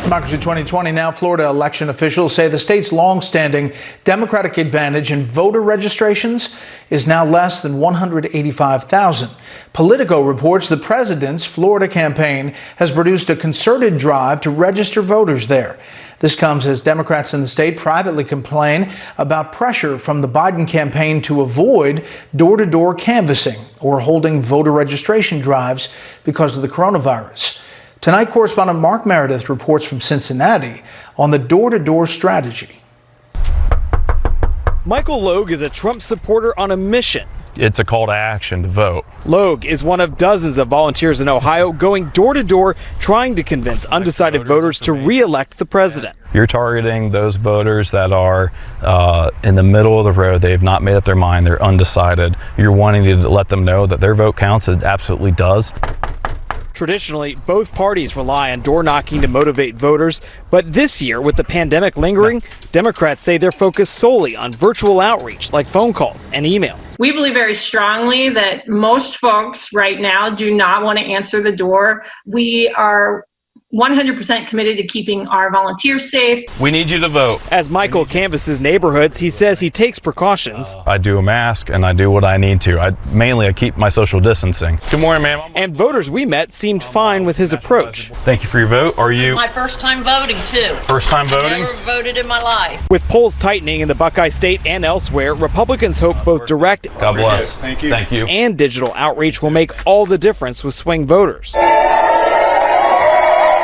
Democracy 2020 now. Florida election officials say the state's long-standing Democratic advantage in voter registrations is now less than 185,000. Politico reports the president's Florida campaign has produced a concerted drive to register voters there. This comes as Democrats in the state privately complain about pressure from the Biden campaign to avoid door-to-door canvassing or holding voter registration drives because of the coronavirus. Tonight, correspondent Mark Meredith reports from Cincinnati on the door-to-door strategy. Michael Logue is a Trump supporter on a mission. It's a call to action to vote. Logue is one of dozens of volunteers in Ohio going door to door trying to convince undecided voters to re-elect the president. You're targeting those voters that are in the middle of the road. They have not made up their mind. They're undecided. You're wanting to let them know that their vote counts. It absolutely does. Traditionally, both parties rely on door knocking to motivate voters, but this year, with the pandemic lingering, Democrats say they're focused solely on virtual outreach like phone calls and emails. We believe very strongly that most folks right now do not want to answer the door. We are 100% committed to keeping our volunteers safe. We need you to vote. As Michael canvasses neighborhoods, he says he takes precautions. I do a mask and I do what I need to. I keep my social distancing. Good morning, ma'am. And voters we met seemed fine with his approach. Thank you for your vote. Are you? My first time voting, too. First time voting? I've never voted in my life. With polls tightening in the Buckeye State and elsewhere, Republicans hope both direct God bless. Thank you. Thank you. And digital outreach will make all the difference with swing voters.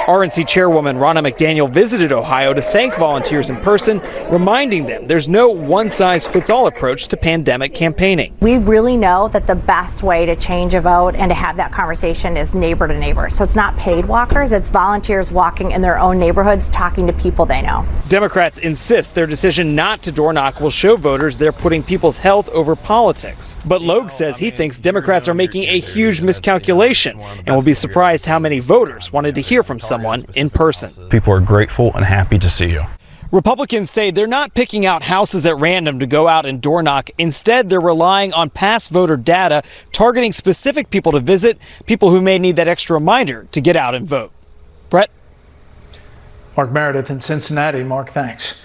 RNC Chairwoman Ronna McDaniel visited Ohio to thank volunteers in person, reminding them there's no one-size-fits-all approach to pandemic campaigning. We really know that the best way to change a vote and to have that conversation is neighbor to neighbor. So it's not paid walkers, it's volunteers walking in their own neighborhoods, talking to people they know. Democrats insist their decision not to door knock will show voters they're putting people's health over politics. But Logue says he thinks Democrats are making a huge miscalculation and will be surprised how many voters wanted to hear from someone in person. People are grateful and happy to see you. Republicans say they're not picking out houses at random to go out and door knock. Instead, they're relying on past voter data, targeting specific people to visit, people who may need that extra reminder to get out and vote. Brett? Mark Meredith in Cincinnati. Mark, thanks.